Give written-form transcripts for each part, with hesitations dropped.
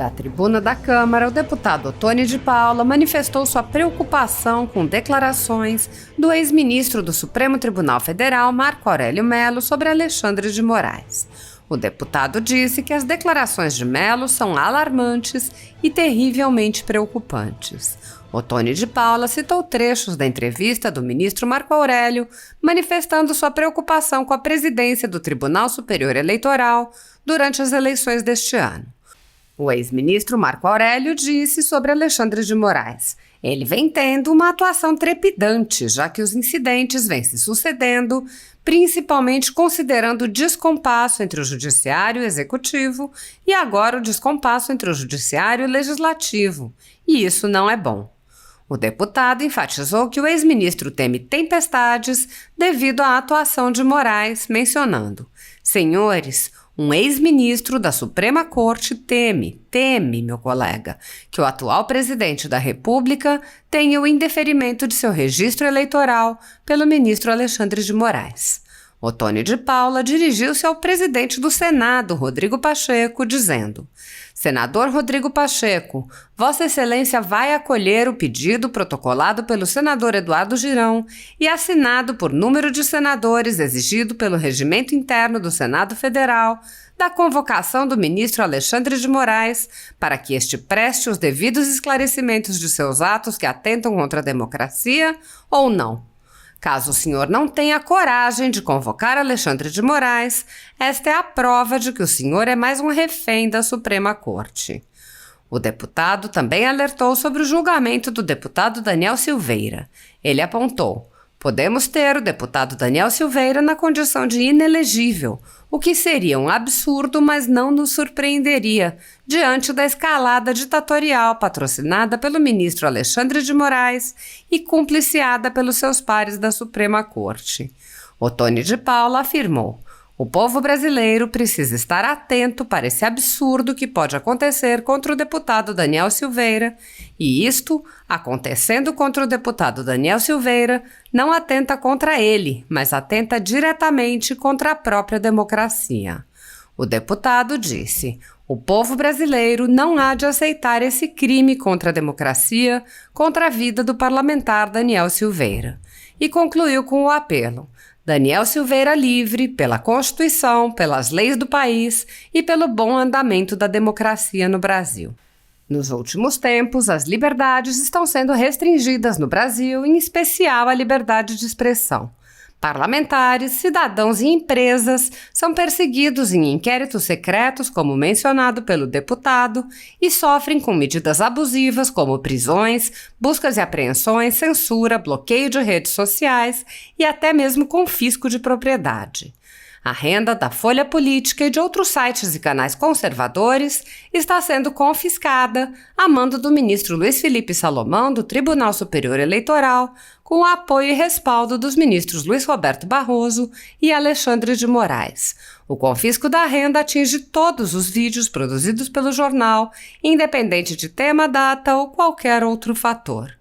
Da tribuna da Câmara, o deputado Ottoni de Paula manifestou sua preocupação com declarações do ex-ministro do Supremo Tribunal Federal, Marco Aurélio Mello, sobre Alexandre de Moraes. O deputado disse que as declarações de Mello são alarmantes e terrivelmente preocupantes. Ottoni de Paula citou trechos da entrevista do ministro Marco Aurélio, manifestando sua preocupação com a presidência do Tribunal Superior Eleitoral durante as eleições deste ano. O ex-ministro Marco Aurélio disse sobre Alexandre de Moraes: ele vem tendo uma atuação trepidante, já que os incidentes vêm se sucedendo, principalmente considerando o descompasso entre o judiciário e o executivo e agora o descompasso entre o judiciário e o legislativo. E isso não é bom. O deputado enfatizou que o ex-ministro teme tempestades devido à atuação de Moraes, mencionando: senhores, um ex-ministro da Suprema Corte teme, meu colega, que o atual presidente da República tenha o indeferimento de seu registro eleitoral pelo ministro Alexandre de Moraes. Ottoni de Paula dirigiu-se ao presidente do Senado, Rodrigo Pacheco, dizendo: senador Rodrigo Pacheco, Vossa Excelência vai acolher o pedido protocolado pelo senador Eduardo Girão e assinado por número de senadores exigido pelo regimento interno do Senado Federal da convocação do ministro Alexandre de Moraes para que este preste os devidos esclarecimentos de seus atos que atentam contra a democracia ou não. Caso o senhor não tenha coragem de convocar Alexandre de Moraes, esta é a prova de que o senhor é mais um refém da Suprema Corte. O deputado também alertou sobre o julgamento do deputado Daniel Silveira. Ele apontou: podemos ter o deputado Daniel Silveira na condição de inelegível, o que seria um absurdo, mas não nos surpreenderia, diante da escalada ditatorial patrocinada pelo ministro Alexandre de Moraes e cumpliciada pelos seus pares da Suprema Corte. Ottoni de Paula afirmou: o povo brasileiro precisa estar atento para esse absurdo que pode acontecer contra o deputado Daniel Silveira, e isto, acontecendo contra o deputado Daniel Silveira, não atenta contra ele, mas atenta diretamente contra a própria democracia. O deputado disse: o povo brasileiro não há de aceitar esse crime contra a democracia, contra a vida do parlamentar Daniel Silveira. E concluiu com o apelo: Daniel Silveira livre, pela Constituição, pelas leis do país e pelo bom andamento da democracia no Brasil. Nos últimos tempos, as liberdades estão sendo restringidas no Brasil, em especial a liberdade de expressão. Parlamentares, cidadãos e empresas são perseguidos em inquéritos secretos, como mencionado pelo deputado, e sofrem com medidas abusivas como prisões, buscas e apreensões, censura, bloqueio de redes sociais e até mesmo confisco de propriedade. A renda da Folha Política e de outros sites e canais conservadores está sendo confiscada a mando do ministro Luiz Felipe Salomão, do Tribunal Superior Eleitoral, com o apoio e respaldo dos ministros Luiz Roberto Barroso e Alexandre de Moraes. O confisco da renda atinge todos os vídeos produzidos pelo jornal, independente de tema, data ou qualquer outro fator.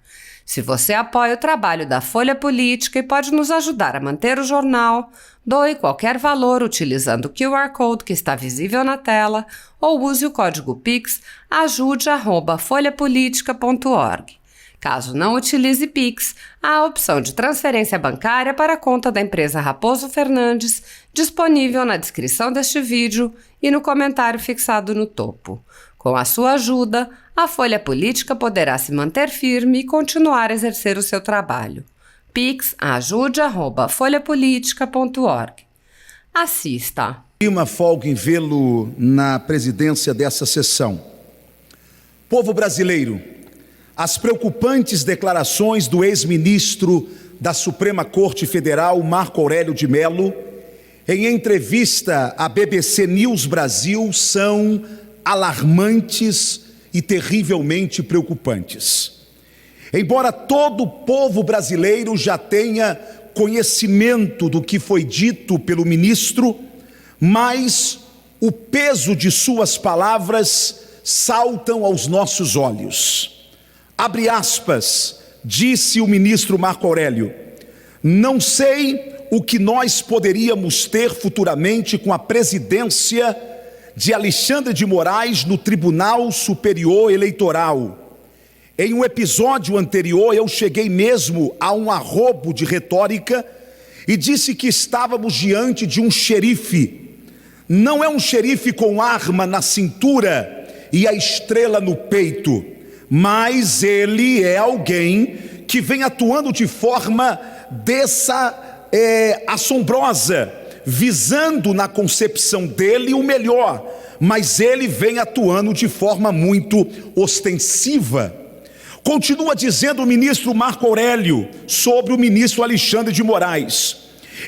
Se você apoia o trabalho da Folha Política e pode nos ajudar a manter o jornal, doe qualquer valor utilizando o QR Code que está visível na tela ou use o código Pix ajude@folhapolitica.org. Caso não utilize Pix, há a opção de transferência bancária para a conta da empresa Raposo Fernandes, disponível na descrição deste vídeo e no comentário fixado no topo. Com a sua ajuda, a Folha Política poderá se manter firme e continuar a exercer o seu trabalho. Pix ajude@folhapolitica.org. Assista. Uma folga em vê-lo na presidência dessa sessão. Povo brasileiro, as preocupantes declarações do ex-ministro da Suprema Corte Federal, Marco Aurélio de Mello, em entrevista à BBC News Brasil, são alarmantes e terrivelmente preocupantes. Embora todo o povo brasileiro já tenha conhecimento do que foi dito pelo ministro, mas o peso de suas palavras saltam aos nossos olhos. Abre aspas, disse o ministro Marco Aurélio: não sei o que nós poderíamos ter futuramente com a presidência de Alexandre de Moraes no Tribunal Superior Eleitoral. Em um episódio anterior, eu cheguei mesmo a um arrobo de retórica e disse que estávamos diante de um xerife. Não é um xerife com arma na cintura e a estrela no peito, mas ele é alguém que vem atuando de forma assombrosa, visando na concepção dele o melhor, mas ele vem atuando de forma muito ostensiva. Continua dizendo o ministro Marco Aurélio sobre o ministro Alexandre de Moraes.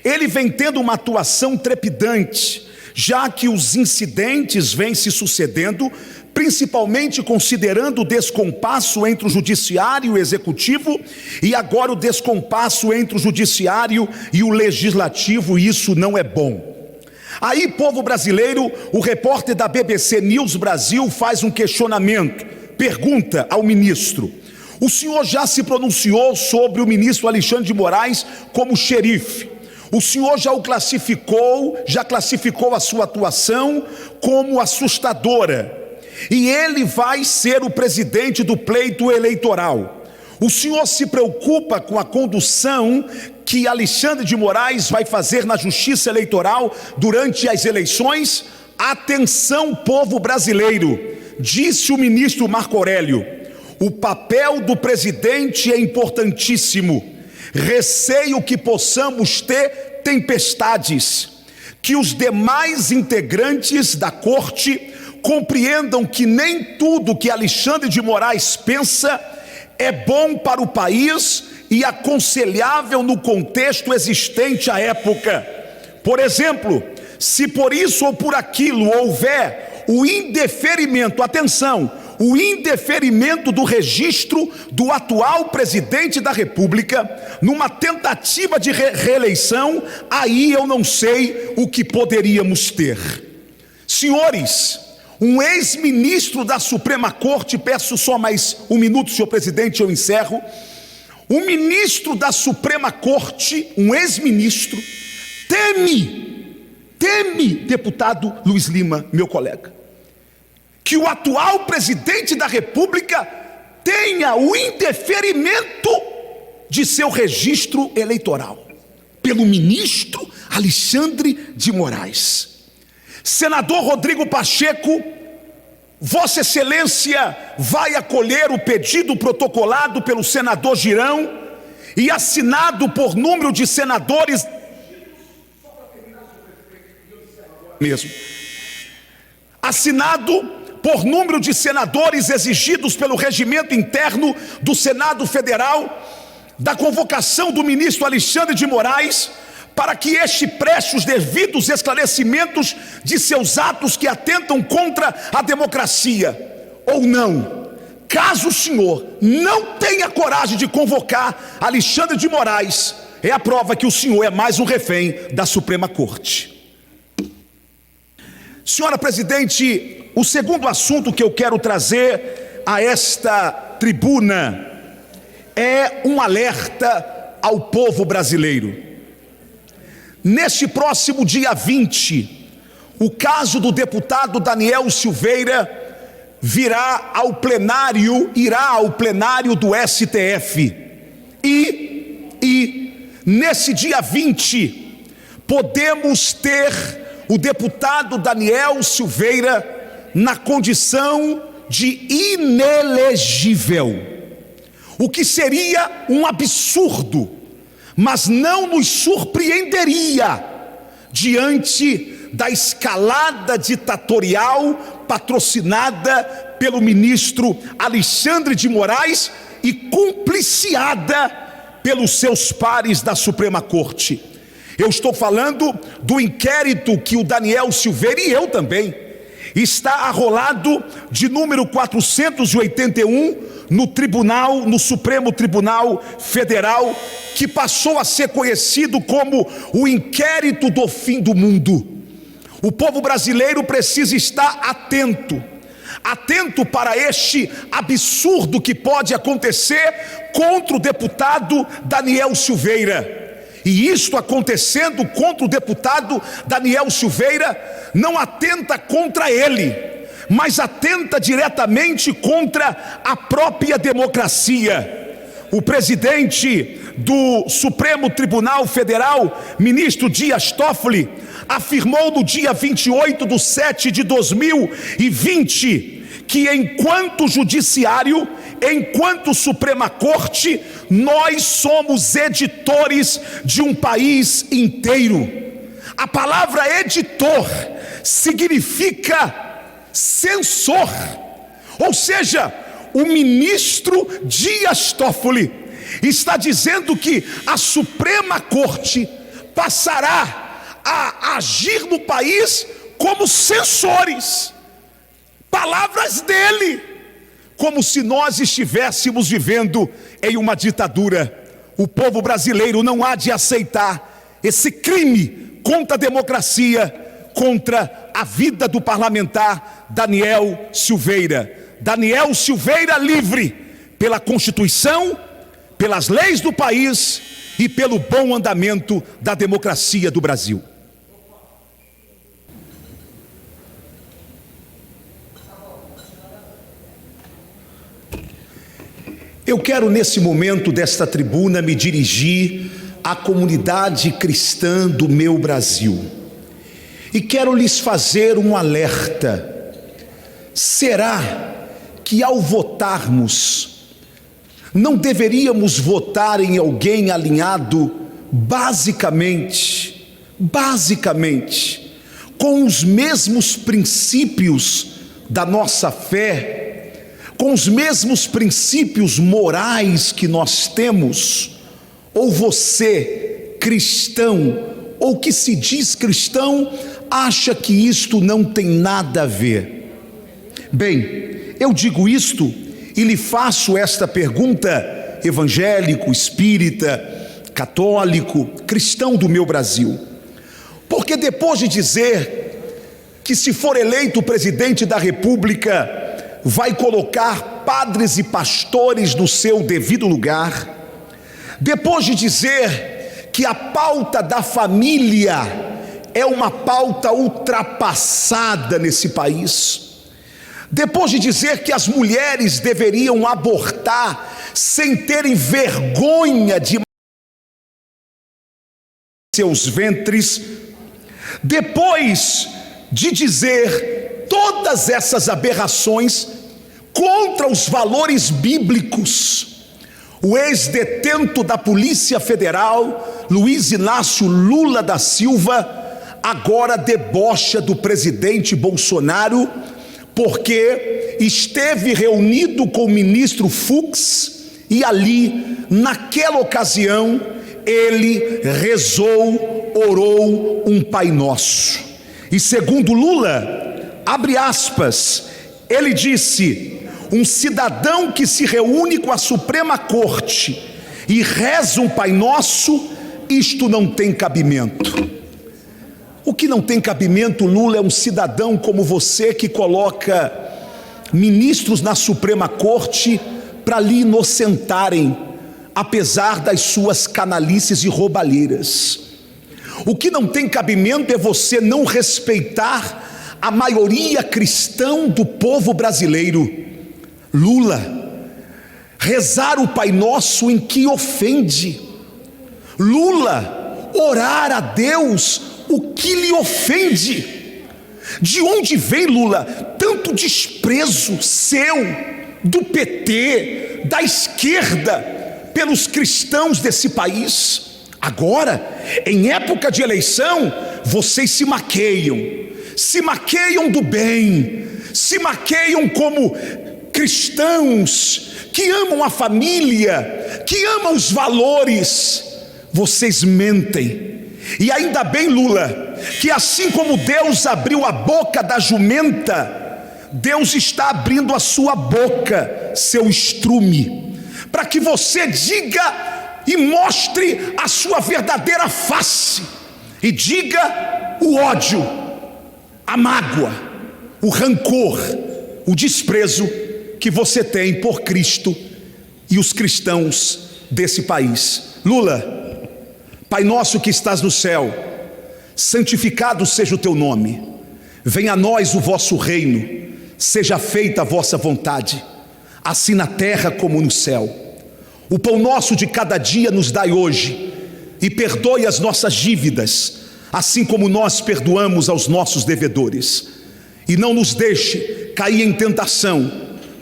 Ele vem tendo uma atuação trepidante, já que os incidentes vêm se sucedendo, principalmente considerando o descompasso entre o judiciário e o executivo, e agora o descompasso entre o judiciário e o legislativo, e isso não é bom. Aí, povo brasileiro, o repórter da BBC News Brasil faz um questionamento, pergunta ao ministro: o senhor já se pronunciou sobre o ministro Alexandre de Moraes como xerife? O senhor já classificou a sua atuação como assustadora, e ele vai ser o presidente do pleito eleitoral. O senhor se preocupa com a condução que Alexandre de Moraes vai fazer na justiça eleitoral durante as eleições? Atenção, povo brasileiro, disse o ministro Marco Aurélio, o papel do presidente é importantíssimo. Receio que possamos ter tempestades, que os demais integrantes da corte compreendam que nem tudo que Alexandre de Moraes pensa é bom para o país e aconselhável no contexto existente à época. Por exemplo, se por isso ou por aquilo houver o indeferimento, atenção, o indeferimento do registro do atual presidente da República numa tentativa de reeleição, aí eu não sei o que poderíamos ter. Senhores, um ex-ministro da Suprema Corte, peço só mais um minuto, senhor presidente, eu encerro. Um ministro da Suprema Corte, um ex-ministro, teme, deputado Luiz Lima, meu colega, que o atual presidente da República tenha o indeferimento de seu registro eleitoral pelo ministro Alexandre de Moraes. Senador Rodrigo Pacheco, Vossa Excelência vai acolher o pedido protocolado pelo senador Girão e assinado por número de senadores assinado por número de senadores exigidos pelo regimento interno do Senado Federal, da convocação do ministro Alexandre de Moraes, para que este preste os devidos esclarecimentos de seus atos que atentam contra a democracia, ou não. Caso o senhor não tenha coragem de convocar Alexandre de Moraes, é a prova que o senhor é mais um refém da Suprema Corte. Senhora presidente, o segundo assunto que eu quero trazer a esta tribuna é um alerta ao povo brasileiro. Neste próximo dia 20, o caso do deputado Daniel Silveira irá ao plenário do STF. E nesse dia 20, podemos ter o deputado Daniel Silveira na condição de inelegível, o que seria um absurdo, mas não nos surpreenderia diante da escalada ditatorial patrocinada pelo ministro Alexandre de Moraes e cumpliciada pelos seus pares da Suprema Corte. Eu estou falando do inquérito que o Daniel Silveira, e eu também, está arrolado de número 481 no Supremo Tribunal Federal, que passou a ser conhecido como o inquérito do fim do mundo. O povo brasileiro precisa estar atento para este absurdo que pode acontecer contra o deputado Daniel Silveira. E isto acontecendo contra o deputado Daniel Silveira não atenta contra ele, mas atenta diretamente contra a própria democracia. O presidente do Supremo Tribunal Federal, ministro Dias Toffoli, afirmou no dia 28/7/2020 que enquanto judiciário, enquanto Suprema Corte, nós somos editores de um país inteiro. A palavra editor significa censor, ou seja, o ministro Dias Toffoli está dizendo que a Suprema Corte passará a agir no país como censores. Palavras dele, como se nós estivéssemos vivendo em uma ditadura. O povo brasileiro não há de aceitar esse crime contra a democracia, contra a vida do parlamentar Daniel Silveira. Daniel Silveira livre pela Constituição, pelas leis do país e pelo bom andamento da democracia do Brasil. Eu quero nesse momento desta tribuna me dirigir à comunidade cristã do meu Brasil e quero lhes fazer um alerta. Será que ao votarmos não deveríamos votar em alguém alinhado basicamente com os mesmos princípios da nossa fé, com os mesmos princípios morais que nós temos? Ou você, cristão, ou que se diz cristão, acha que isto não tem nada a ver? Bem, eu digo isto e lhe faço esta pergunta, evangélico, espírita, católico, cristão do meu Brasil, porque depois de dizer que se for eleito presidente da República, vai colocar padres e pastores no seu devido lugar, depois de dizer que a pauta da família é uma pauta ultrapassada nesse país, depois de dizer que as mulheres deveriam abortar sem terem vergonha de seus ventres, depois de dizer todas essas aberrações contra os valores bíblicos, o ex-detento da Polícia Federal, Luiz Inácio Lula da Silva, agora debocha do presidente Bolsonaro, porque esteve reunido com o ministro Fux e ali, naquela ocasião, ele rezou, orou um Pai Nosso. E segundo Lula, abre aspas, ele disse: um cidadão que se reúne com a Suprema Corte e reza um Pai Nosso, isto não tem cabimento. O que não tem cabimento, Lula, é um cidadão como você que coloca ministros na Suprema Corte para lhe inocentarem, apesar das suas canalices e roubalheiras. O que não tem cabimento é você não respeitar a maioria cristã do povo brasileiro. Lula, rezar o Pai Nosso em que ofende? Lula, orar a Deus o que lhe ofende? De onde vem, Lula, tanto desprezo seu, do PT, da esquerda, pelos cristãos desse país? Agora, em época de eleição, vocês se maqueiam do bem, se maqueiam como cristãos que amam a família, que amam os valores. Vocês mentem. E ainda bem, Lula, que assim como Deus abriu a boca da jumenta, Deus está abrindo a sua boca, seu estrume, para que você diga e mostre a sua verdadeira face, e diga o ódio, a mágoa, o rancor, o desprezo que você tem por Cristo e os cristãos desse país. Lula, Pai nosso que estás no céu, santificado seja o teu nome. Venha a nós o vosso reino, seja feita a vossa vontade, assim na terra como no céu. O pão nosso de cada dia nos dai hoje, e perdoe as nossas dívidas, assim como nós perdoamos aos nossos devedores. E não nos deixe cair em tentação,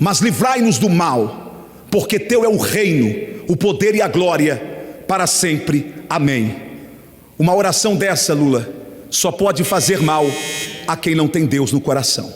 mas livrai-nos do mal, porque teu é o reino, o poder e a glória, para sempre. Amém. Uma oração dessa, Lula, só pode fazer mal a quem não tem Deus no coração.